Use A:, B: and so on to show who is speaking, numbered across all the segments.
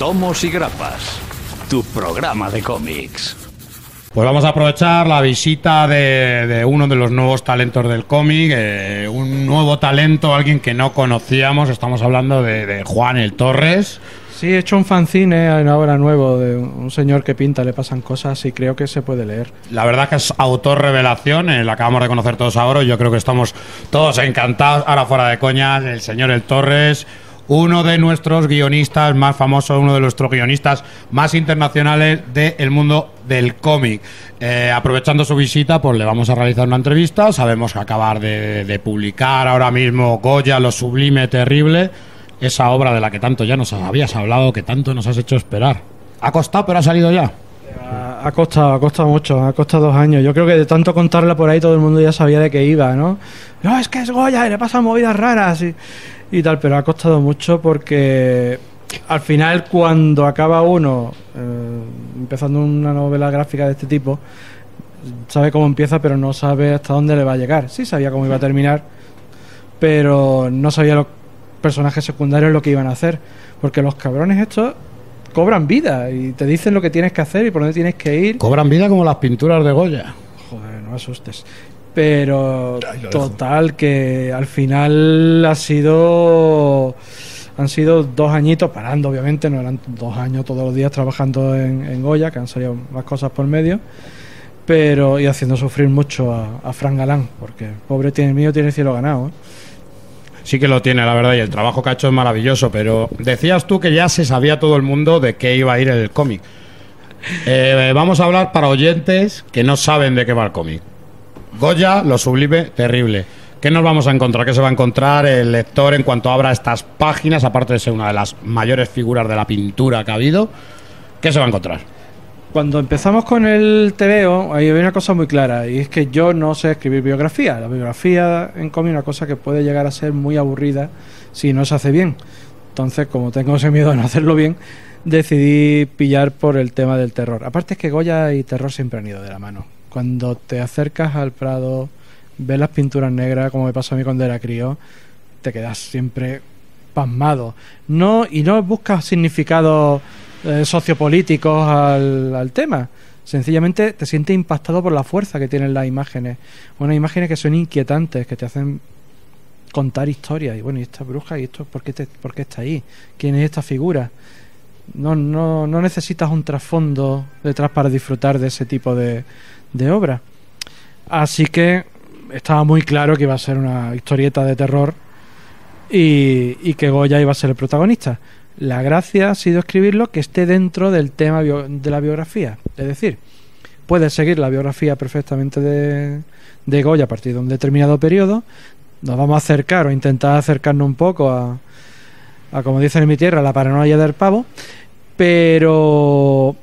A: Tomos y Grapas, tu programa de cómics.
B: Pues vamos a aprovechar la visita de uno de los nuevos talentos del cómic, un nuevo talento, alguien que no conocíamos. Estamos hablando de Juan el Torres.
C: Sí, he hecho un fanzine ahora nuevo de un señor que pinta, le pasan cosas y creo que se puede leer.
B: La verdad que es autor revelación, la acabamos de conocer todos ahora y yo creo que estamos todos encantados. Ahora fuera de coñas, el señor el Torres, uno de nuestros guionistas más famosos, uno de nuestros guionistas más internacionales del mundo del cómic. Aprovechando su visita, pues le vamos a realizar una entrevista. Sabemos que acabar de publicar ahora mismo Goya, lo sublime, terrible, esa obra de la que tanto ya nos habías hablado, que tanto nos has hecho esperar. ¿Ha costado, pero ha salido ya?
C: Ha costado mucho, ha costado 2 años. Yo creo que de tanto contarla por ahí todo el mundo ya sabía de qué iba, ¿no? No, es que es Goya y le pasan movidas raras y tal, pero ha costado mucho porque al final cuando acaba uno empezando una novela gráfica de este tipo, sabe cómo empieza pero no sabe hasta dónde le va a llegar. Sí sabía cómo iba a terminar, pero no sabía los personajes secundarios lo que iban a hacer, porque los cabrones estos cobran vida y te dicen lo que tienes que hacer y por dónde tienes que ir.
B: Cobran vida como las pinturas de Goya.
C: Joder, no me asustes. Pero total, que al final han sido 2 añitos parando, obviamente, no eran 2 años todos los días trabajando en Goya, que han salido más cosas por medio, pero y haciendo sufrir mucho a Fran Galán, porque el pobre tiene el cielo ganado, ¿eh?
B: Sí que lo tiene, la verdad, y el trabajo que ha hecho es maravilloso, pero decías tú que ya se sabía todo el mundo de qué iba a ir el cómic. Vamos a hablar para oyentes que no saben de qué va el cómic. Goya, lo sublime, terrible. ¿Qué nos vamos a encontrar? ¿Qué se va a encontrar el lector en cuanto abra estas páginas, aparte de ser una de las mayores figuras de la pintura que ha habido? ¿Qué se va a encontrar?
C: Cuando empezamos con el TVO, ahí había una cosa muy clara, y es que yo no sé escribir biografía. La biografía en cómic es una cosa que puede llegar a ser muy aburrida si no se hace bien. Entonces, como tengo ese miedo de no hacerlo bien, decidí pillar por el tema del terror. Aparte es que Goya y terror siempre han ido de la mano. Cuando te acercas al Prado, ves las pinturas negras, como me pasó a mí cuando era crío, te quedas siempre pasmado. Y no buscas significados sociopolíticos al tema. Sencillamente te sientes impactado por la fuerza que tienen las imágenes. Unas imágenes que son inquietantes, que te hacen contar historias. Y bueno, ¿y esta bruja? ¿Y esto por qué está ahí? ¿Quién es esta figura? No necesitas un trasfondo detrás para disfrutar de ese tipo de obra. Así que estaba muy claro que iba a ser una historieta de terror y que Goya iba a ser el protagonista. La gracia ha sido escribirlo que esté dentro del tema de la biografía. Es decir, puedes seguir la biografía perfectamente de Goya a partir de un determinado periodo. Nos vamos a acercar o intentar acercarnos un poco a como dicen en mi tierra, la paranoia del pavo, pero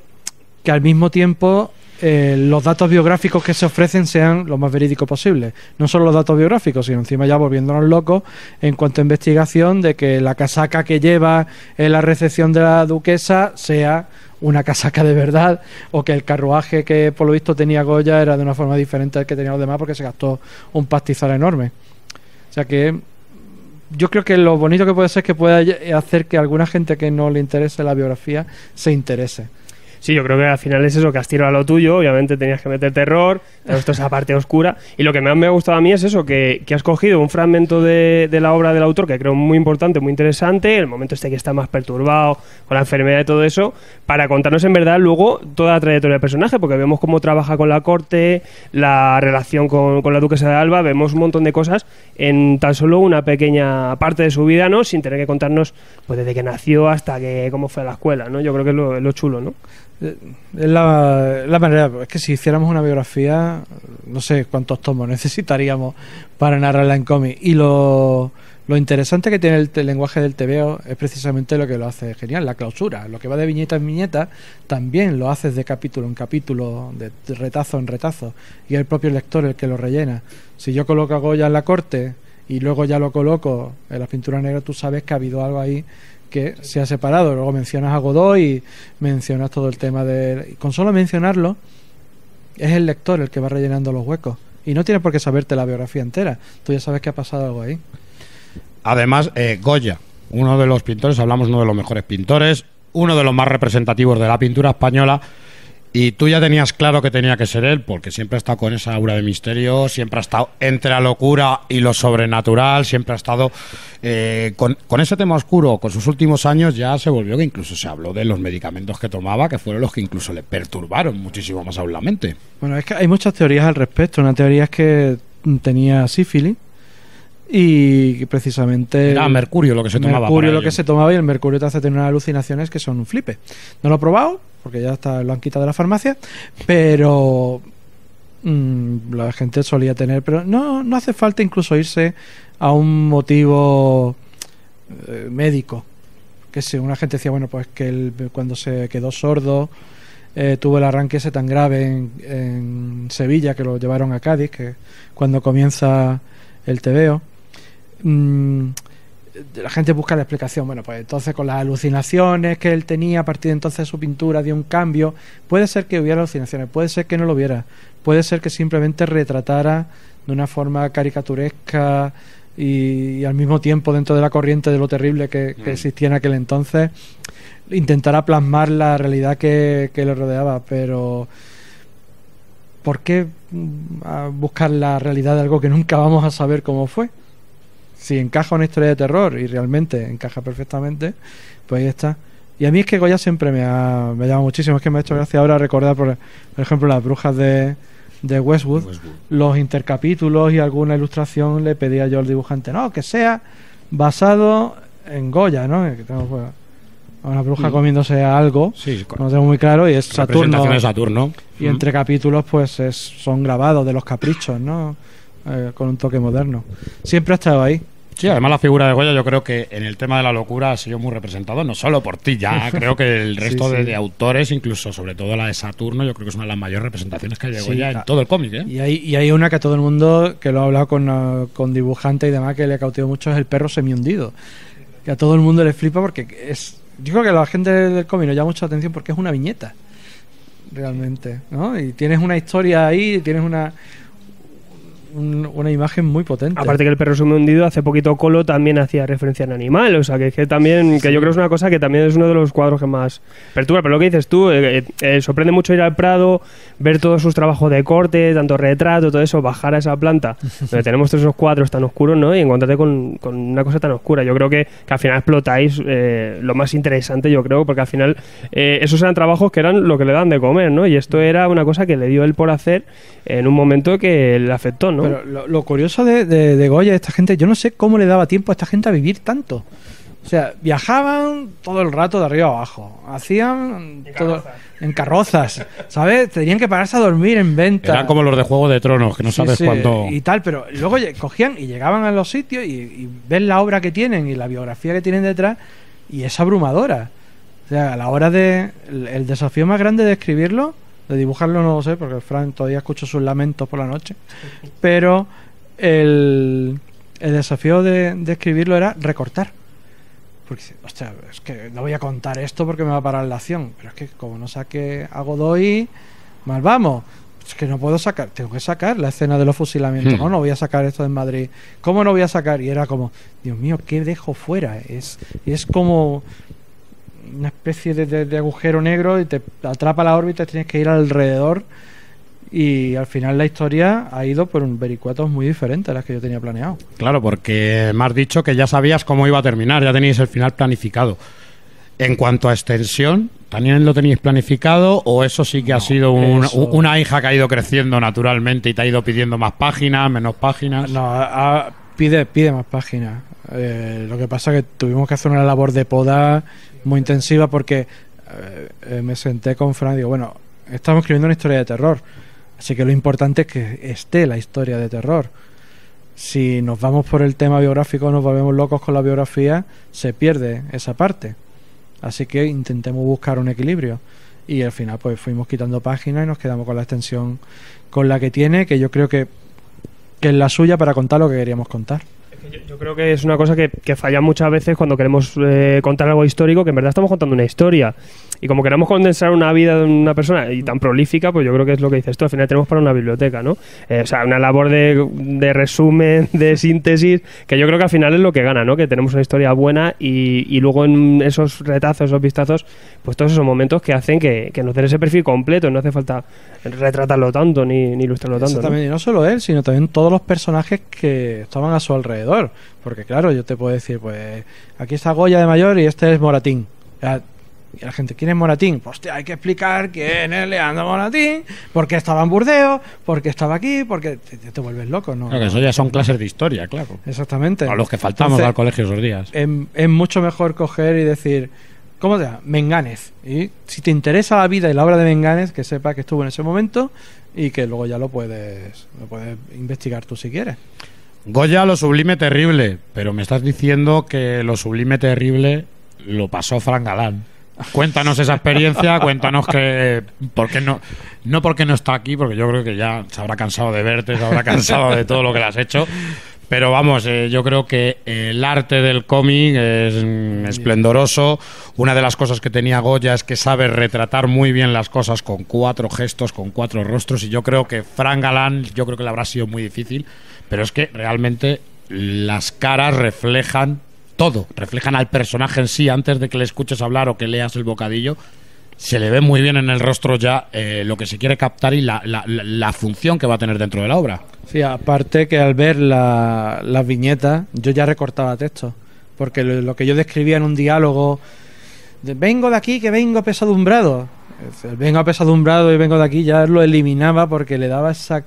C: que al mismo tiempo los datos biográficos que se ofrecen sean lo más verídicos posible. No solo los datos biográficos, sino encima ya volviéndonos locos en cuanto a investigación de que la casaca que lleva en la recepción de la duquesa sea una casaca de verdad, o que el carruaje que por lo visto tenía Goya era de una forma diferente al que tenían los demás porque se gastó un pastizal enorme. O sea que yo creo que lo bonito que puede ser es que pueda hacer que alguna gente que no le interese la biografía se interese.
D: Sí, yo creo que al final es eso, que has tirado a lo tuyo. Obviamente tenías que meter terror, esto es esa parte oscura. Y lo que más me ha gustado a mí es eso, que has cogido un fragmento de la obra del autor que creo muy importante, muy interesante, el momento este que está más perturbado con la enfermedad y todo eso, para contarnos en verdad luego toda la trayectoria del personaje, porque vemos cómo trabaja con la corte, la relación con la duquesa de Alba, vemos un montón de cosas en tan solo una pequeña parte de su vida, ¿no? Sin tener que contarnos pues desde que nació hasta que cómo fue a la escuela, ¿no? Yo creo que es lo chulo, ¿no?
C: Es la manera. Es que si hiciéramos una biografía, no sé cuántos tomos necesitaríamos para narrarla en cómic. Y lo interesante que tiene el lenguaje del TVO es precisamente lo que lo hace genial, la clausura. Lo que va de viñeta en viñeta también lo haces de capítulo en capítulo, de retazo en retazo, y es el propio lector el que lo rellena. Si yo coloco a Goya en la corte y luego ya lo coloco en las pinturas negras, tú sabes que ha habido algo ahí que se ha separado. Luego mencionas a Godoy y mencionas todo el tema de... Con solo mencionarlo es el lector el que va rellenando los huecos y no tienes por qué saberte la biografía entera, tú ya sabes que ha pasado algo ahí.
B: Además, Goya, uno de los pintores, hablamos uno de los mejores pintores, uno de los más representativos de la pintura española. Y tú ya tenías claro que tenía que ser él, porque siempre ha estado con esa aura de misterio, siempre ha estado entre la locura y lo sobrenatural, siempre ha estado con ese tema oscuro. Con sus últimos años ya se volvió que incluso se habló de los medicamentos que tomaba, que fueron los que incluso le perturbaron muchísimo más aún la mente.
C: Bueno, es que hay muchas teorías al respecto. Una teoría es que tenía sífilis y precisamente
B: era mercurio lo que se tomaba.
C: Mercurio lo que se tomaba, y el mercurio te hace tener unas alucinaciones que son un flipe. No lo he probado porque ya está, lo han quitado de la farmacia, pero la gente solía tener, pero no hace falta incluso irse a un motivo médico. Que si una gente decía, bueno, pues que él cuando se quedó sordo tuvo el arranque ese tan grave en Sevilla, que lo llevaron a Cádiz, que cuando comienza el tebeo, la gente busca la explicación. Bueno, pues entonces con las alucinaciones que él tenía, a partir de entonces su pintura dio un cambio. Puede ser que hubiera alucinaciones, puede ser que no lo hubiera, puede ser que simplemente retratara de una forma caricaturesca y al mismo tiempo, dentro de la corriente de lo terrible que existía en aquel entonces, intentara plasmar la realidad que le rodeaba. Pero ¿por qué buscar la realidad de algo que nunca vamos a saber cómo fue? Si encaja una historia de terror, y realmente encaja perfectamente, pues ahí está. Y a mí es que Goya siempre me llama muchísimo. Es que me ha hecho gracia ahora recordar, por ejemplo, las brujas de Westwood. Los intercapítulos y alguna ilustración le pedía yo al dibujante, no, que sea basado en Goya, ¿no? Que tengo, pues, una bruja comiéndose algo, no tengo muy claro, y es Saturno.
B: De Saturno.
C: Y entre capítulos pues son grabados de los caprichos, ¿no? Con un toque moderno. Siempre ha estado ahí.
B: Sí, además la figura de Goya, yo creo que en el tema de la locura ha sido muy representado, no solo por ti, ya creo que el resto de autores, incluso sobre todo la de Saturno, yo creo que es una de las mayores representaciones que hay de Goya en todo el cómic, ¿eh?
C: Y hay una que a todo el mundo, que lo ha hablado con dibujantes y demás, que le cautivó mucho, es el perro semihundido, que a todo el mundo le flipa porque es... Yo creo que a la gente del cómic nos llama mucha atención porque es una viñeta, realmente, ¿no? Y tienes una historia ahí, tienes una imagen muy potente.
D: Aparte que el perro hundido, hace poquito Colo también hacía referencia en Animal, o sea que también, que yo creo que es una cosa que también es uno de los cuadros que más perturba. Pero lo que dices tú, sorprende mucho ir al Prado, ver todos sus trabajos de corte, tanto retrato, todo eso, bajar a esa planta donde tenemos todos esos cuadros tan oscuros, ¿no? Y encontrarte con una cosa tan oscura. Yo creo que al final explotáis lo más interesante, yo creo, porque al final esos eran trabajos que eran lo que le dan de comer, ¿no? Y esto era una cosa que le dio él por hacer en un momento que le afectó, ¿no?
C: Pero lo curioso de Goya, esta gente, yo no sé cómo le daba tiempo a esta gente a vivir tanto. O sea, viajaban todo el rato de arriba a abajo, hacían todo en carrozas, ¿sabes? Tenían que pararse a dormir en venta.
B: Eran como los de Juego de Tronos, que no sabes cuándo...
C: Y tal, pero luego cogían y llegaban a los sitios y ven la obra que tienen y la biografía que tienen detrás, y es abrumadora. O sea, a la hora de... El desafío más grande de escribirlo, de dibujarlo no lo sé, porque Fran todavía escucho sus lamentos por la noche, pero el desafío de escribirlo era recortar. Porque, hostia, es que no voy a contar esto porque me va a parar la acción, pero es que como no saque a Godoy, mal vamos. Es que no puedo sacar, tengo que sacar la escena de los fusilamientos. No voy a sacar esto en Madrid. ¿Cómo no voy a sacar? Y era como, Dios mío, ¿qué dejo fuera? Es como una especie de agujero negro y te atrapa la órbita y tienes que ir alrededor, y al final la historia ha ido por un vericuetos muy diferente a las que yo tenía planeado.
B: Claro, porque me has dicho que ya sabías cómo iba a terminar, ya teníais el final planificado. En cuanto a extensión, ¿también lo teníais planificado o eso sí que ha sido una hija que ha ido creciendo naturalmente y te ha ido pidiendo más páginas, menos páginas?
C: No, pide más páginas. Lo que pasa es que tuvimos que hacer una labor de poda muy intensiva porque me senté con Fran y digo, bueno, estamos escribiendo una historia de terror, así que lo importante es que esté la historia de terror. Si nos vamos por el tema biográfico, nos volvemos locos con la biografía, se pierde esa parte. Así que intentemos buscar un equilibrio. Y al final pues fuimos quitando páginas y nos quedamos con la extensión con la que tiene, que yo creo que es la suya para contar lo que queríamos contar.
D: Yo creo que es una cosa que falla muchas veces cuando queremos contar algo histórico, que en verdad estamos contando una historia. Y como queremos condensar una vida de una persona y tan prolífica, pues yo creo que es lo que dices tú. Al final tenemos para una biblioteca, ¿no? O sea, una labor de resumen, de síntesis, que yo creo que al final es lo que gana, ¿no? Que tenemos una historia buena y luego en esos retazos, esos vistazos, pues todos esos momentos que hacen que nos den ese perfil completo. No hace falta retratarlo tanto ni ilustrarlo tanto, ¿no?
C: Y no solo él, sino también todos los personajes que estaban a su alrededor. Porque claro, yo te puedo decir, pues aquí está Goya de mayor y este es Moratín. Y la gente, ¿quién es Moratín? Pues hostia, hay que explicar quién es Leandro Moratín, por qué estaba en Burdeos, por qué estaba aquí, porque te vuelves loco, ¿no?
B: Claro, que eso ya son clases de historia, claro.
C: Exactamente.
B: A los que faltamos al colegio esos días.
C: Es mucho mejor coger y decir, ¿cómo te llamas? Menganes. Y si te interesa la vida y la obra de Menganes, que sepa que estuvo en ese momento y que luego ya lo puedes investigar tú si quieres.
B: Goya, lo sublime terrible, pero me estás diciendo que lo sublime terrible lo pasó Fran Galán. Cuéntanos esa experiencia, cuéntanos que por qué no porque no está aquí, porque yo creo que ya se habrá cansado de verte, se habrá cansado de todo lo que le has hecho. Pero vamos, yo creo que el arte del cómic es esplendoroso. Una de las cosas que tenía Goya es que sabe retratar muy bien las cosas con 4 gestos, con 4 rostros. Y yo creo que Fran Galán, yo creo que le habrá sido muy difícil, pero es que realmente las caras reflejan todo, reflejan al personaje en sí. Antes de que le escuches hablar o que leas el bocadillo, se le ve muy bien en el rostro ya lo que se quiere captar y la función que va a tener dentro de la obra.
C: Sí, aparte que al ver las viñetas, yo ya recortaba texto, porque lo que yo describía en un diálogo, vengo de aquí que vengo pesadumbrado, vengo pesadumbrado y vengo de aquí, ya lo eliminaba porque le daba esa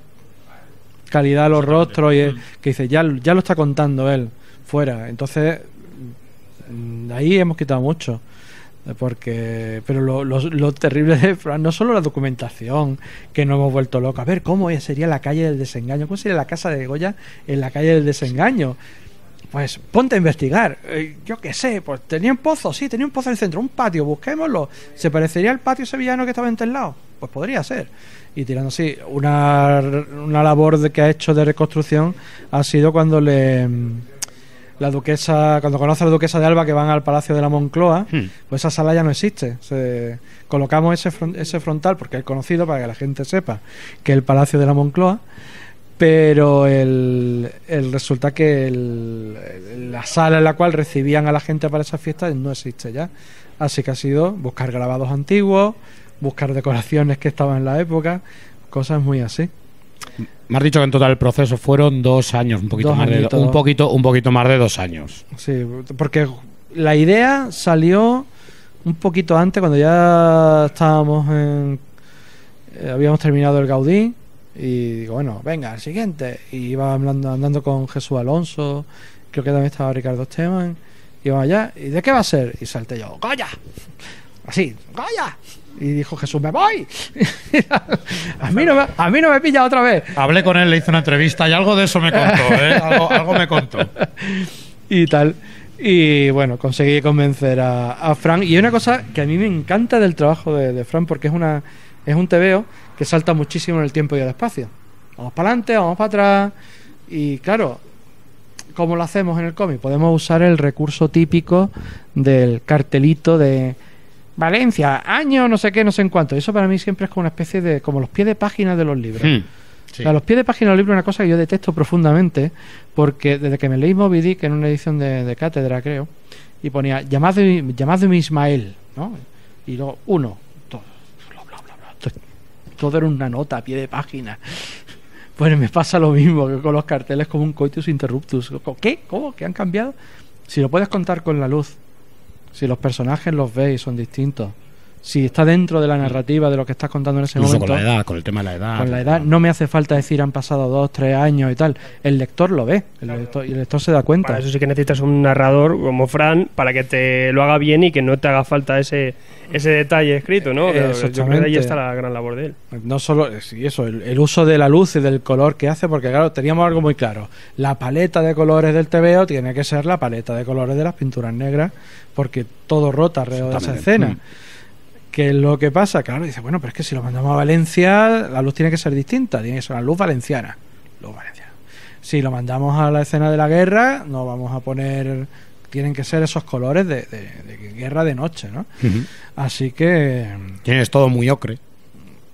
C: calidad a los rostros y que dice, ya lo está contando él, fuera. Entonces, de ahí hemos quitado mucho. Pero lo terrible de Fran, no solo la documentación, que nos hemos vuelto locos. A ver, ¿cómo sería la calle del desengaño? ¿Cómo sería la casa de Goya en la calle del desengaño? Pues ponte a investigar. Yo qué sé, pues tenía un pozo, sí, tenía un pozo en el centro, un patio, busquémoslo. ¿Se parecería al patio sevillano que estaba en el lado? Pues podría ser. Y tirando así, una labor que ha hecho de reconstrucción ha sido cuando cuando conoce a la duquesa de Alba, que van al Palacio de la Moncloa, pues esa sala ya no existe. Colocamos ese frontal porque es conocido, para que la gente sepa que es el Palacio de la Moncloa, pero resulta que la sala en la cual recibían a la gente para esas fiestas no existe ya. Así que ha sido buscar grabados antiguos, buscar decoraciones que estaban en la época, cosas muy así.
B: Me has dicho que en total el proceso fueron 2 años, un poquito más de 2 años.
C: Sí, porque la idea salió un poquito antes, cuando ya estábamos habíamos terminado el Gaudí, y digo, bueno, venga, el siguiente. Y iba andando con Jesús Alonso, creo que también estaba Ricardo Esteban, y íbamos allá, ¿y de qué va a ser? Y salté yo, ¡Goya! Así, ¡Goya! Y dijo Jesús, ¡me voy! a mí no me pilla otra vez.
B: Hablé con él, le hice una entrevista y algo de eso me contó, algo me contó.
C: Y tal. Y bueno, conseguí convencer a Fran. Y hay una cosa que a mí me encanta del trabajo de Fran, porque es un tebeo que salta muchísimo en el tiempo y el espacio. Vamos para adelante, vamos para atrás. Y claro, ¿cómo lo hacemos en el cómic? Podemos usar el recurso típico del cartelito de Valencia, año no sé qué, no sé en cuánto. Eso para mí siempre es como una especie de, como los pies de página de los libros. Sí. O sea, los pies de página de los libros es una cosa que yo detesto profundamente, porque desde que me leí Moby Dick en una edición de cátedra, creo, y ponía llamado Ismael, ¿no? Y luego uno, todo, bla, bla, bla, bla, todo era una nota a pie de página. Pues me pasa lo mismo que con los carteles, como un coitus interruptus. ¿Qué? ¿Cómo? ¿Qué han cambiado? Si lo puedes contar con la luz, si los personajes los ves y son distintos, si está dentro de la narrativa de lo que estás contando en ese
B: incluso
C: momento.
B: Con la edad, con el tema de la edad.
C: Con la edad no me hace falta decir han pasado 2, 3 años y tal. El lector lo ve, el lector se da cuenta.
D: Para eso sí que necesitas un narrador como Fran para que te lo haga bien y que no te haga falta ese detalle escrito, ¿no? Yo creo que ahí está la gran labor de él.
C: No solo sí, eso, el uso de la luz y del color que hace, porque claro, teníamos algo muy claro. La paleta de colores del TVO tiene que ser la paleta de colores de las pinturas negras, porque todo rota alrededor de esa escena. ¿Qué es lo que pasa? Claro, dice, bueno, pero es que si lo mandamos a Valencia, la luz tiene que ser distinta, tiene que ser una luz valenciana. Si lo mandamos a la escena de la guerra, no vamos a poner tienen que ser esos colores de guerra de noche, ¿no? Así que
B: Tienes todo muy ocre.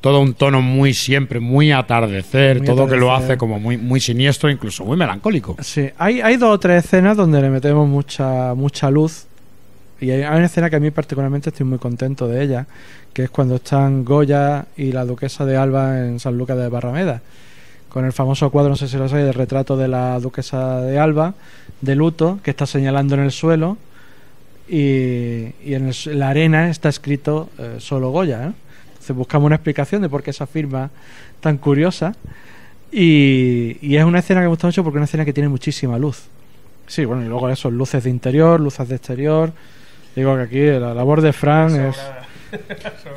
B: Todo un tono muy siempre, muy atardecer,
C: Muy
B: todo que lo
C: atardecer.
B: hace como muy, muy siniestro, incluso muy melancólico.
C: sí, hay 2 o 3 escenas donde le metemos mucha luz. Y hay una escena que a mí particularmente estoy muy contento de ella, que es cuando están Goya y la duquesa de Alba en San Lucas de Barrameda, con el famoso cuadro, no sé si lo sabéis, del retrato de la duquesa de Alba, de luto, que está señalando en el suelo, y en la arena está escrito solo Goya, ¿eh? Entonces buscamos una explicación de por qué esa firma tan curiosa, y es una escena que me gusta mucho porque es una escena que tiene muchísima luz. Sí, bueno, y luego eso, luces de interior, luces de exterior. Digo que aquí la labor de Fran es...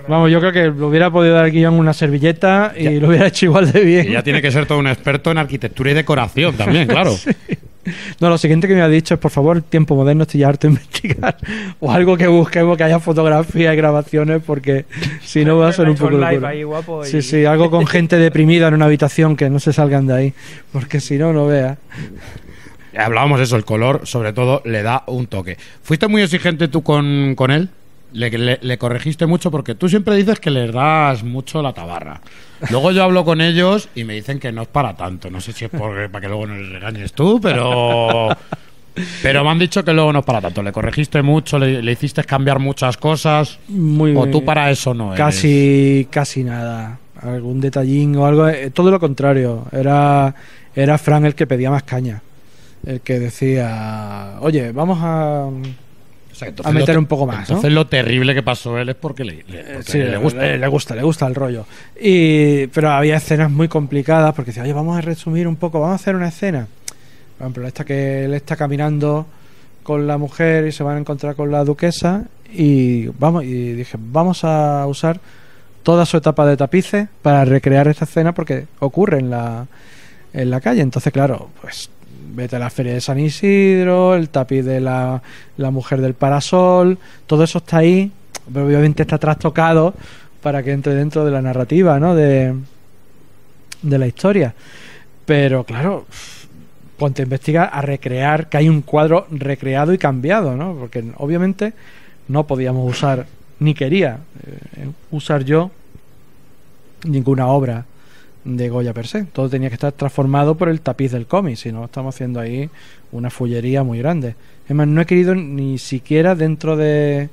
C: Vamos, yo creo que lo hubiera podido dar el guión una servilleta y lo hubiera hecho igual de bien.
B: Y ya tiene que ser todo un experto en arquitectura y decoración también, claro.
C: Sí. No, lo siguiente que me ha dicho es, por favor, tiempo moderno, estoy ya harto de investigar. O algo que busquemos, que haya fotografías y grabaciones, porque si no va a ser un poco
D: live
C: locura.
D: ahí, guapo,
C: Sí,
D: y-
C: sí, algo con gente deprimida en una habitación, que no se salgan de ahí, porque si no, no veas.
B: Hablábamos de eso, el color, sobre todo, le da un toque. ¿Fuiste muy exigente tú con él? Le corregiste mucho porque tú siempre dices que les das mucho la tabarra. Luego yo hablo con ellos y me dicen que no es para tanto. No sé si es para que luego no les regañes tú, pero me han dicho que luego no es para tanto. Le corregiste mucho, le hiciste cambiar muchas cosas.
C: Muy
B: O tú para eso no eres.
C: casi nada. Algún detallín o algo. Todo lo contrario. Era Fran el que pedía más caña. El que decía, oye, vamos a...
B: O sea,
C: a meter un poco más, ¿no?
B: Entonces lo terrible que pasó él es porque
C: Sí,
B: le gusta.
C: le gusta el rollo. Pero había escenas muy complicadas porque decía, oye, vamos a resumir un poco, vamos a hacer una escena. Por ejemplo, esta que él está caminando con la mujer y se van a encontrar con la duquesa y dije, vamos a usar toda su etapa de tapices para recrear esta escena porque ocurre en la calle. Entonces, claro, pues vete a la feria de San Isidro, el tapiz de la mujer del parasol, todo eso está ahí, pero obviamente está trastocado para que entre dentro de la narrativa, ¿no? de la historia. Pero claro, ponte a investigar, a recrear, que hay un cuadro recreado y cambiado, ¿no? Porque obviamente no podíamos usar, ni quería usar yo ninguna obra de Goya per se. Todo tenía que estar transformado por el tapiz del cómic, si no estamos haciendo ahí una fullería muy grande. Es más, no he querido ni siquiera dentro del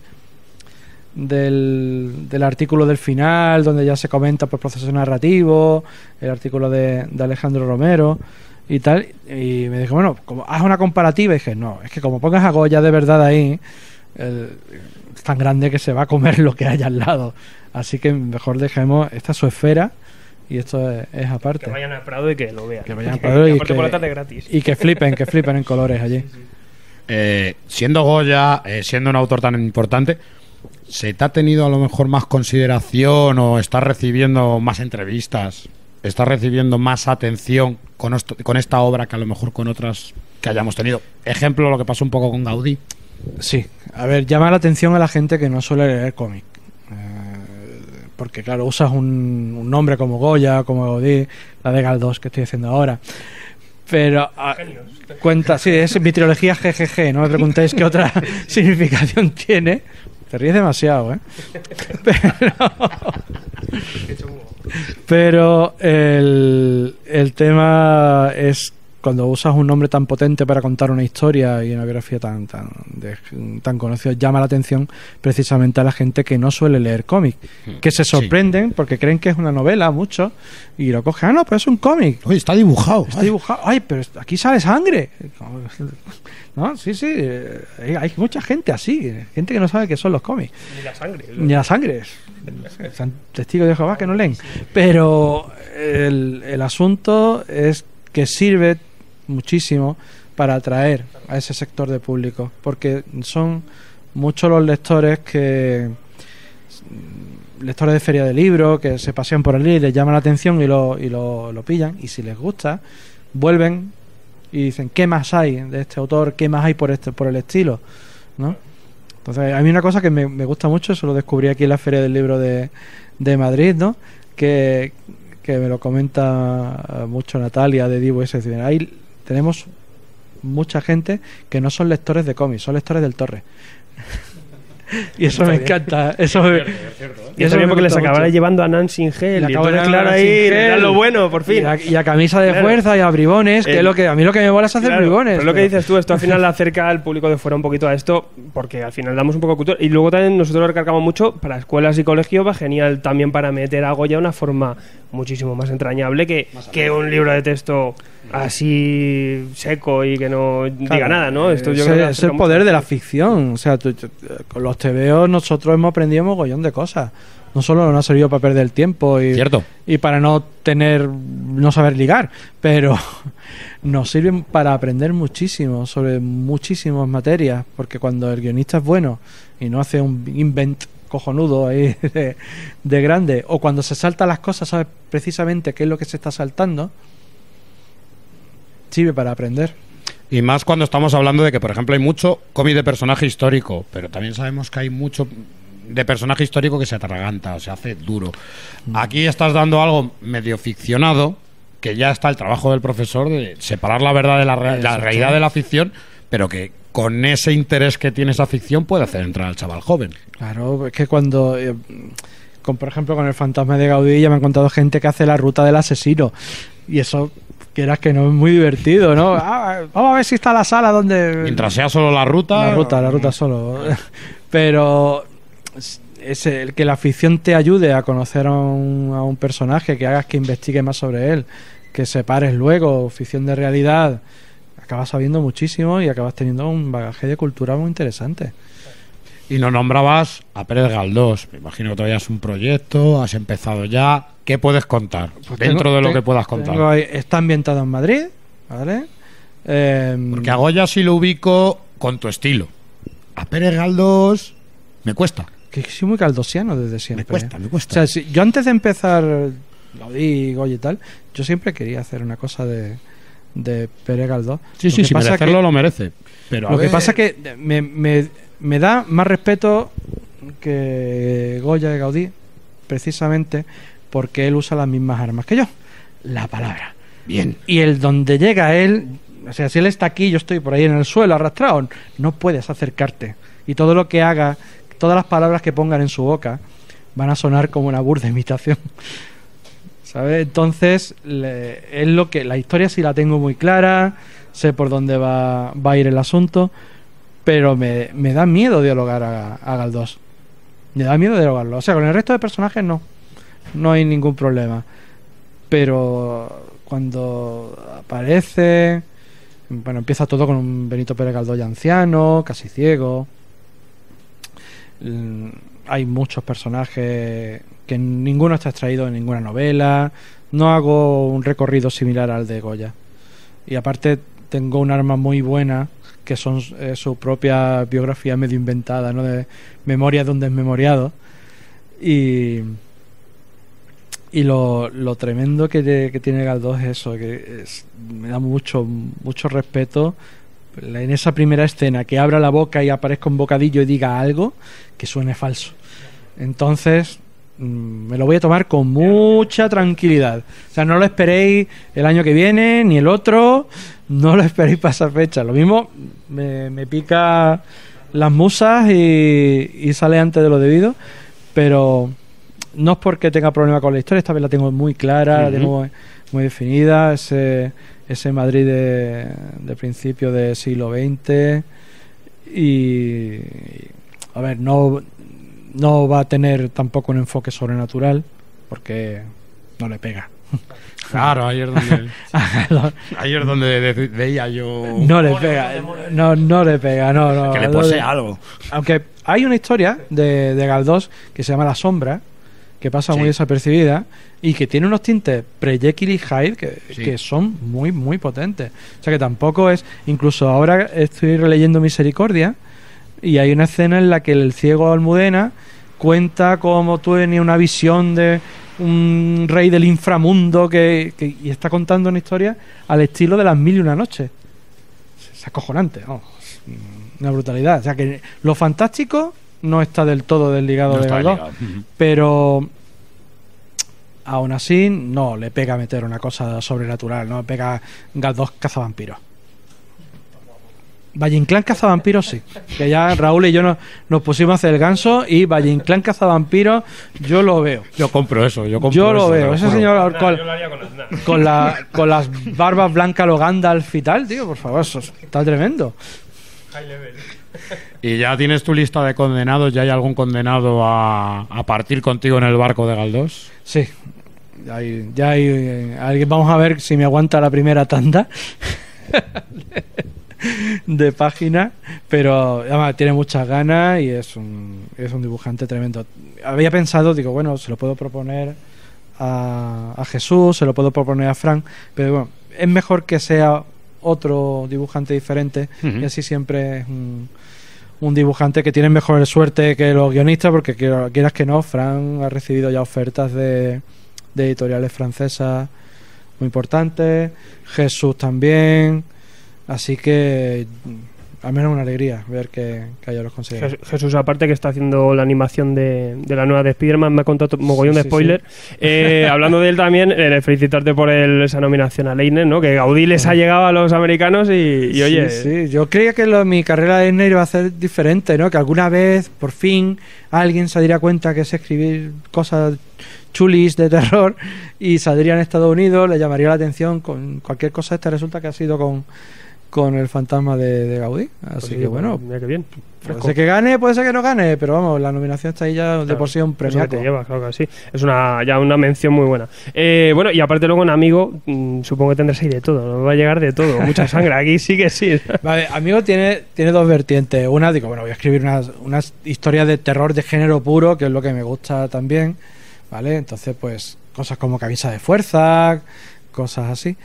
C: artículo del final, donde ya se comenta por proceso narrativo, el artículo de Alejandro Romero y tal, y me dijo, bueno, como haz una comparativa, y dije, no, es que como pongas a Goya de verdad ahí, es tan grande que se va a comer lo que haya al lado, así que mejor dejemos, esta es su esfera y esto es aparte.
D: Que vayan al Prado y que lo vean.
C: Que vayan al Prado y
D: aparte
C: que-
D: por la tarde gratis.
C: Y que flipen en colores allí.
B: Siendo Goya, siendo un autor tan importante, ¿se te ha tenido a lo mejor más consideración o estás recibiendo más entrevistas? ¿Estás recibiendo más atención con esta obra que a lo mejor con otras que hayamos tenido? Ejemplo, lo que pasó un poco con Gaudí.
C: Sí, a ver, llama la atención a la gente que no suele leer cómic. Porque claro, usas un nombre como Goya, como Gaudí, la de Galdós que estoy haciendo ahora. Pero cuenta, sí, es mi trilogía GGG, no me preguntéis qué otra significación tiene. Te ríes demasiado, ¿eh? Pero el tema es cuando usas un nombre tan potente para contar una historia y una biografía tan conocida, llama la atención precisamente a la gente que no suele leer cómic, que se sorprenden porque creen que es una novela mucho y lo cogen, no, pero es un cómic.
B: Oye, está dibujado.
C: Está dibujado. Ay, pero aquí sale sangre. ¿No? Sí, hay mucha gente así, gente que no sabe qué son los cómics.
D: Ni la sangre.
C: Ni la sangre. Son testigos de Jehová que no leen. Pero el asunto es que sirve muchísimo para atraer a ese sector de público, porque son muchos los lectores de feria de libros que se pasean por allí, les llama la atención y lo pillan, y si les gusta vuelven y dicen ¿qué más hay de este autor? ¿Qué más hay por el estilo? ¿No? Entonces a mí una cosa que me gusta mucho, eso lo descubrí aquí en la Feria del Libro de Madrid, ¿no? que me lo comenta mucho Natalia de Divo, es decir, ahí tenemos mucha gente que no son lectores de cómics, son lectores del Torre. Y eso me encanta. Eso me,
D: y eso bien porque les acabará llevando a Nan sin gel. Y entonces, claro, ahí era lo bueno, por fin.
C: Y a camisa de fuerza y a bribones, que es lo que a mí lo que me mola es hacer bribones.
D: Pero lo que dices tú, esto al final acerca al público de fuera un poquito a esto, porque al final damos un poco de cultura. Y luego también nosotros lo recargamos mucho para escuelas y colegios, va genial también para meter a Goya de una forma muchísimo más entrañable que un libro de texto así seco y que no diga nada, ¿no? Esto yo creo que
C: es el poder de la ficción. O sea, con los tebeos nosotros hemos aprendido un mogollón de cosas. No solo nos ha servido para perder el tiempo y para no saber ligar, pero nos sirven para aprender muchísimo sobre muchísimas materias, porque cuando el guionista es bueno y no hace un invent cojonudo ahí de grande, o cuando se salta las cosas, sabe precisamente qué es lo que se está saltando, sirve para aprender.
B: Y más cuando estamos hablando de que, por ejemplo, hay mucho cómic de personaje histórico, pero también sabemos que hay mucho de personaje histórico que se atraganta o se hace duro. Aquí estás dando algo medio ficcionado, que ya está el trabajo del profesor de separar la verdad de la realidad de la ficción, pero que con ese interés que tiene esa ficción puede hacer entrar al chaval joven.
C: Claro, es que cuando... por ejemplo, con el fantasma de Gaudí ya me han contado gente que hace la ruta del asesino. Y eso, quieras que no, es muy divertido, ¿no? Vamos a ver si está la sala donde...
B: Mientras sea solo la ruta...
C: La ruta solo. Pero es el que la ficción te ayude a conocer a un personaje, que hagas que investigue más sobre él, que separes luego ficción de realidad, acabas sabiendo muchísimo y acabas teniendo un bagaje de cultura muy interesante.
B: Y nos nombrabas a Pérez Galdós. Me imagino que todavía es un proyecto, has empezado ya. ¿Qué puedes contar? Pues dentro de lo que puedas contar.
C: Está ambientado en Madrid, ¿vale?
B: Porque a Goya sí lo ubico con tu estilo. A Pérez Galdós me cuesta.
C: Que soy muy galdosiano desde siempre.
B: Me cuesta.
C: O sea, yo antes de empezar Gaudí, Goya y tal, yo siempre quería hacer una cosa de Pérez Galdós.
B: Sí, merecerlo lo merece. Pero
C: lo que pasa es que me da más respeto que Goya y Gaudí, precisamente porque él usa las mismas armas que yo, la palabra.
B: Bien.
C: Y el donde llega él, o sea, si él está aquí, yo estoy por ahí en el suelo arrastrado, no puedes acercarte. Y todo lo que haga, todas las palabras que pongan en su boca van a sonar como una burda imitación. ¿Sabes? Entonces, es lo que la historia sí la tengo muy clara, sé por dónde va a ir el asunto, pero me da miedo dialogar a Galdós. Me da miedo dialogarlo. O sea, con el resto de personajes no hay ningún problema. Pero cuando aparece, bueno, empieza todo con un Benito Pérez Galdós ya anciano, casi ciego. Hay muchos personajes que ninguno está extraído en ninguna novela. No hago un recorrido similar al de Goya. Y aparte tengo un arma muy buena, que son su propia biografía medio inventada, ¿no? De memoria de un desmemoriado. Y lo tremendo que tiene Galdós es eso, me da mucho respeto. En esa primera escena, que abra la boca y aparezca un bocadillo y diga algo que suene falso. Entonces me lo voy a tomar con mucha tranquilidad. O sea, no lo esperéis el año que viene ni el otro, no lo esperéis para esa fecha. Lo mismo me pica las musas y sale antes de lo debido, pero no es porque tenga problema con la historia. Esta vez la tengo muy clara, la tengo muy definida. Ese Madrid de principio del siglo XX, y a ver, no va a tener tampoco un enfoque sobrenatural porque no le pega.
B: Claro, ahí es donde veía yo.
C: No le pega, no le pega, no.
B: Que le posee algo.
C: Aunque hay una historia de Galdós que se llama La Sombra, que pasa muy desapercibida y que tiene unos tintes pre-Jekyll y Hyde que son muy, muy potentes. O sea que tampoco es... Incluso ahora estoy releyendo Misericordia y hay una escena en la que el ciego Almudena cuenta cómo tú tenías una visión de un rey del inframundo y está contando una historia al estilo de Las Mil y una Noches. Es acojonante, ¿no? Es una brutalidad. O sea que lo fantástico no está del todo desligado de Galdós, pero aún así no le pega meter una cosa sobrenatural, no le pega Galdós cazavampiros. Valle Inclán Cazavampiros sí. Que ya Raúl y yo nos pusimos a hacer el ganso y Valle Inclán Cazavampiros yo lo veo.
B: Yo compro eso, yo
C: lo veo.
B: te
C: Ese
B: juro.
C: señor
D: Yo lo haría con Aznar.
C: con las barbas blancas, lo Gandalf y tal, tío, por favor, eso está tremendo.
D: High level.
B: ¿Y ya tienes tu lista de condenados? ¿Ya hay algún condenado a partir contigo en el barco de Galdós?
C: Sí. Ya hay alguien, vamos a ver si me aguanta la primera tanda de página, pero además tiene muchas ganas y es un dibujante tremendo. Había pensado, digo, bueno, se lo puedo proponer a Jesús, se lo puedo proponer a Frank, pero bueno, es mejor que sea otro dibujante diferente, y así siempre es un dibujante que tiene mejor suerte que los guionistas, porque quieras que no, Frank ha recibido ya ofertas de editoriales francesas muy importantes, Jesús también, así que al menos una alegría ver que haya los conseguido.
D: Jesús, aparte que está haciendo la animación de la nueva de Spider-Man, me ha contado mogollón de spoiler. Hablando de él también, felicitarte por esa nominación a Leiner, ¿no? Que Gaudí les ha llegado a los americanos y oye...
C: Sí, yo creía que mi carrera de Leiner iba a ser diferente, ¿no? Que alguna vez, por fin, alguien se daría cuenta que sé escribir cosas chulis de terror y saldría en Estados Unidos, le llamaría la atención con cualquier cosa. Resulta que ha sido con el fantasma de Gaudí, así
D: Pues
C: que bueno,
D: mira qué bien.
C: puede ser que gane, puede ser que no gane, pero vamos, la nominación está ahí ya de por sí un
D: Eso que
C: premiaco.
D: te lleva, claro que sí. Es ya una mención muy buena. Bueno, y aparte luego en Amigo, supongo que tendrás ahí de todo, nos va a llegar de todo, mucha sangre, aquí sí que sí.
C: Vale, Amigo tiene dos vertientes. Una, digo, bueno, voy a escribir unas historias de terror de género puro, que es lo que me gusta también, ¿vale? Entonces, pues, cosas como Camisa de Fuerza, cosas así.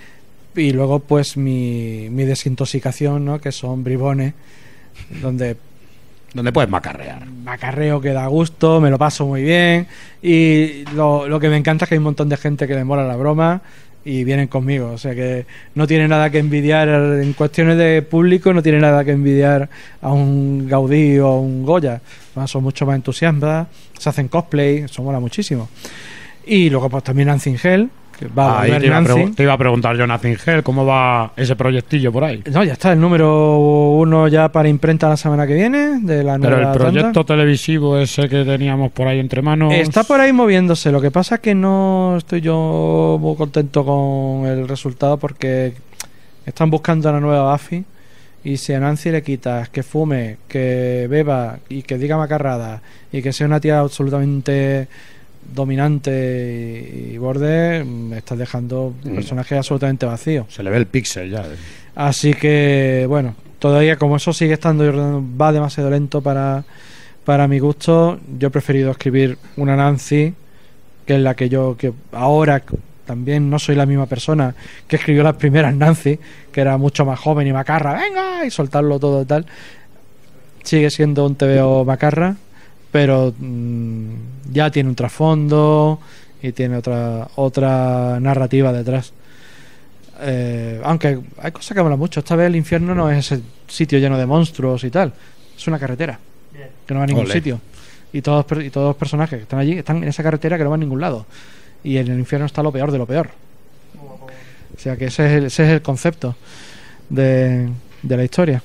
C: Y luego, pues, mi desintoxicación, ¿no? Que son bribones, donde
B: Puedes macarrear.
C: macarreo que da gusto, me lo paso muy bien. Y lo que me encanta es que hay un montón de gente que le mola la broma y vienen conmigo. O sea que no tiene nada que envidiar en cuestiones de público, no tiene nada que envidiar a un Gaudí o a un Goya. Son mucho más entusiastas, se hacen cosplay, eso mola muchísimo. Y luego, pues, también Nancy Hell, que va a
B: Ahí
C: volver
B: te
C: Nancy.
B: iba a preguntar yo, Nathan Hell, ¿cómo va ese proyectillo por ahí?
C: No, ya está el número 1 ya para imprenta la semana que viene de la nueva
B: Pero el proyecto
C: tanda.
B: televisivo ese que teníamos por ahí entre manos...
C: Está por ahí moviéndose. Lo que pasa es que no estoy yo muy contento con el resultado, porque están buscando a la nueva Buffy, y si a Nancy le quitas que fume, que beba y que diga macarrada y que sea una tía absolutamente dominante y borde, me estás dejando un personaje absolutamente vacío.
B: Se le ve el píxel ya.
C: Así que, bueno, todavía como eso sigue estando, va demasiado lento para mi gusto. Yo he preferido escribir una Nancy, que es la que ahora también no soy la misma persona que escribió las primeras Nancy, que era mucho más joven y macarra, venga, y soltarlo todo y tal. Sigue siendo un TVO macarra, pero ya tiene un trasfondo y tiene otra narrativa detrás. Aunque hay cosas que molan mucho. Esta vez el infierno no es ese sitio lleno de monstruos y tal, es una carretera que no va a ningún sitio, y todos los personajes que están allí están en esa carretera que no va a ningún lado, y en el infierno está lo peor de lo peor. O sea que ese es el concepto de la historia.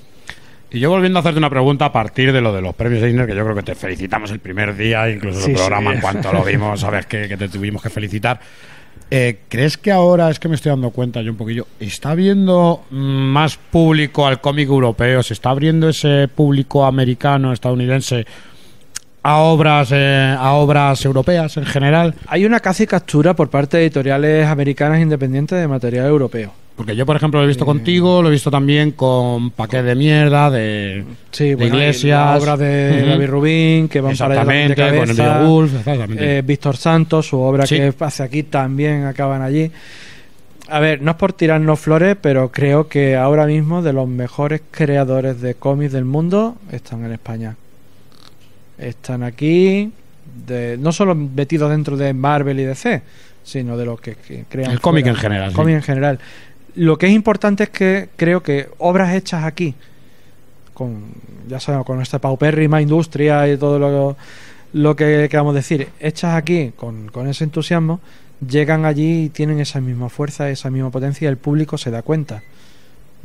B: Y yo volviendo a hacerte una pregunta a partir de lo de los premios Eisner, que yo creo que te felicitamos el primer día, incluso
C: Sí,
B: el programa,
C: sí.
B: en cuanto lo vimos, sabes que te tuvimos que felicitar. ¿Crees que ahora, es que me estoy dando cuenta yo un poquillo, está viendo más público al cómic europeo, se está abriendo ese público americano, estadounidense, a obras europeas en general?
C: Hay una caza y captura por parte de editoriales americanas independientes de material europeo.
B: Porque yo, por ejemplo, lo he visto contigo, lo he visto también con Paquet de Mierda, de Iglesias,
C: la obra de
B: Ujú.
C: David Rubin, que van para allá también de
B: exactamente, con el
C: cabeza.
B: Beowulf, exactamente.
C: Víctor Santos, su obra
B: Sí.
C: que hace aquí también acaban allí. A ver, no es por tirarnos flores, pero creo que ahora mismo de los mejores creadores de cómics del mundo están en España. Están aquí, no solo metidos dentro de Marvel y DC, sino de los que crean
B: El cómic
C: fuera.
B: en general,
C: El
B: sí.
C: cómic en general. Lo que es importante es que creo que obras hechas aquí, ya sabemos, con esta paupérrima industria y todo lo que queramos decir, hechas aquí con ese entusiasmo, llegan allí y tienen esa misma fuerza, esa misma potencia, y el público se da cuenta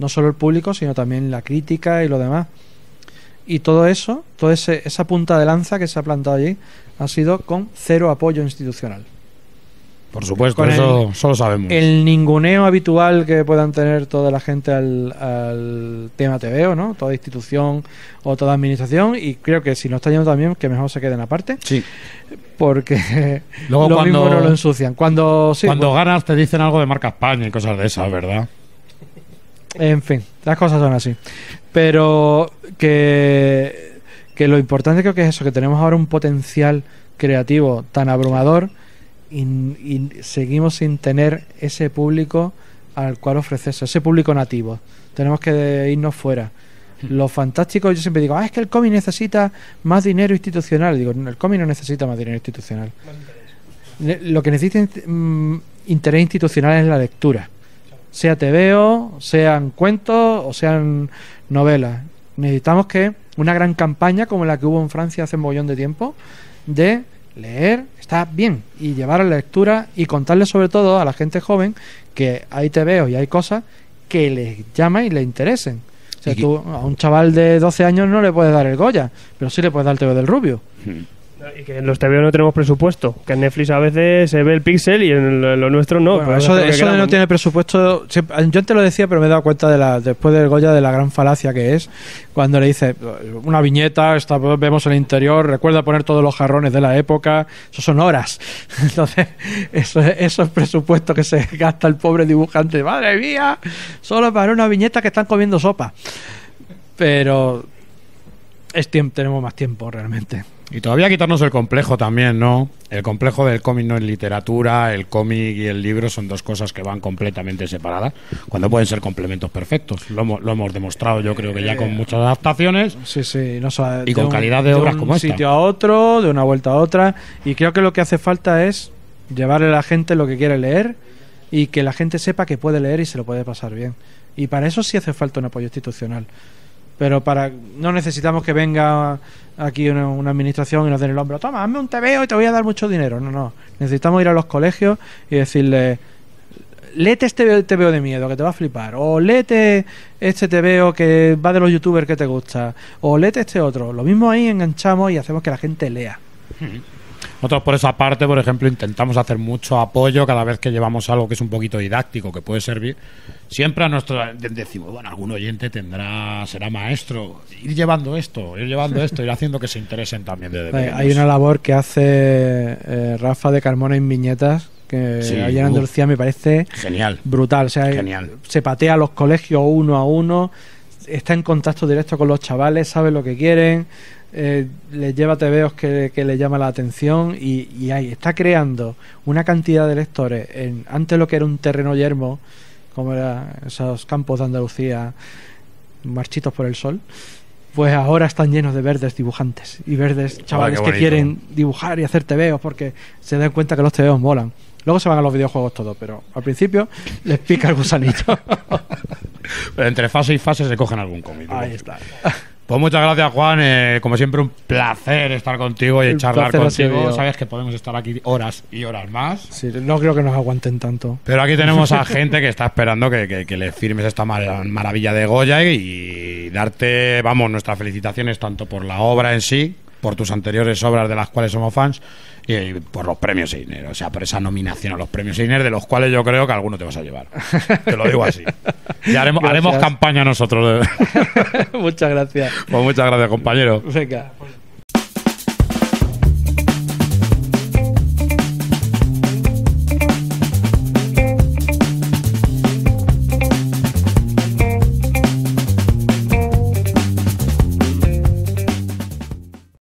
C: no solo el público, sino también la crítica y lo demás. Y todo eso, esa punta de lanza que se ha plantado allí, ha sido con cero apoyo institucional.
B: Por supuesto,
C: Con
B: eso lo sabemos.
C: El ninguneo habitual que puedan tener toda la gente al tema TVO, ¿no? Toda institución o toda administración, y creo que si no está yendo también, que mejor se queden aparte.
B: Sí.
C: Porque
B: Luego
C: lo
B: cuando-
C: mismo no lo ensucian. Cuando
B: ganas te dicen algo de marca España y cosas de esas, ¿verdad?
C: En fin, las cosas son así. Pero que lo importante creo que es eso, que tenemos ahora un potencial creativo tan abrumador y seguimos sin tener ese público al cual ofrecerse, ese público nativo. Tenemos que irnos fuera. Lo fantástico, yo siempre digo, es que el cómic necesita más dinero institucional. Digo, el cómic no necesita más dinero institucional. Lo que necesita interés institucional es la lectura. Sea TVO, sean cuentos o sean novelas. Necesitamos que una gran campaña como la que hubo en Francia hace un mogollón de tiempo, de leer, está bien, y llevar a la lectura y contarle sobre todo a la gente joven que hay TVO y hay cosas que les llaman y les interesen. O sea, tú a un chaval de 12 años no le puedes dar el Goya, pero sí le puedes dar el TVO del Rubio.
D: Y que en los TVO no tenemos presupuesto. Que en Netflix a veces se ve el píxel y en lo nuestro no.
C: Bueno,
D: Podemos
C: eso
D: hacer lo que
C: de no
D: queramos,
C: tiene presupuesto, yo antes lo decía, pero me he dado cuenta después del Goya de la gran falacia que es cuando le dice una viñeta, vemos el interior, recuerda poner todos los jarrones de la época, eso son horas. Entonces, eso es presupuesto que se gasta el pobre dibujante. ¡Madre mía! Solo para una viñeta que están comiendo sopa. Pero tenemos más tiempo realmente.
B: Y todavía quitarnos el complejo también, ¿no? El complejo del cómic no es literatura, el cómic y el libro son dos cosas que van completamente separadas, cuando pueden ser complementos perfectos. Lo hemos demostrado, yo creo que ya con muchas adaptaciones.
C: Sí, no sé,
B: Y con calidad de obras como esta.
C: De un sitio a otro, de una vuelta a otra. Y creo que lo que hace falta es llevarle a la gente lo que quiere leer y que la gente sepa que puede leer y se lo puede pasar bien. Y para eso sí hace falta un apoyo institucional. Pero no necesitamos que venga aquí una administración y nos den el hombro, toma, hazme un TVO y te voy a dar mucho dinero. No. Necesitamos ir a los colegios y decirle, léete este TVO de miedo que te va a flipar, o léete este TVO que va de los youtubers que te gusta, o léete este otro. Lo mismo ahí enganchamos y hacemos que la gente lea.
B: Nosotros por esa parte, por ejemplo, intentamos hacer mucho apoyo cada vez que llevamos algo que es un poquito didáctico, que puede servir. Siempre a nuestro decimos, bueno, algún oyente será maestro, ir llevando esto, ir haciendo que se interesen también de pequeños.
C: Hay una labor que hace Rafa de Carmona en viñetas que
B: Sí,
C: allá en Andalucía me parece
B: genial.
C: brutal. O sea,
B: Genial.
C: Se patea a los colegios uno a uno, está en contacto directo con los chavales, sabe lo que quieren, les lleva TVOs que le llama la atención y ahí está creando una cantidad de lectores antes lo que era un terreno yermo, como eran esos campos de Andalucía marchitos por el sol, pues ahora están llenos de verdes dibujantes y verdes chavales
B: qué
C: que
B: bonito.
C: quieren dibujar y hacer TVOs porque se dan cuenta que los TVOs molan. Luego se van a los videojuegos todo, pero al principio les pica el gusanillo.
B: Pero entre fase y fase se cogen algún cómic.
C: Ahí está.
B: Pues muchas gracias, Juan. Como siempre, un placer estar contigo y
C: El
B: charlar
C: placer ha sido
B: contigo.
C: mío.
B: Sabes que podemos estar aquí horas y horas más.
C: Sí, no creo que nos aguanten tanto.
B: Pero aquí tenemos a gente que está esperando que le firmes esta maravilla de Goya y darte, nuestras felicitaciones tanto por la obra en sí, por tus anteriores obras de las cuales somos fans y por los premios Eisner, o sea, por esa nominación a los premios Eisner, de los cuales yo creo que alguno te vas a llevar. Te lo digo así. Y haremos campaña nosotros.
C: Muchas gracias.
B: Pues muchas gracias, compañero.
C: Venga.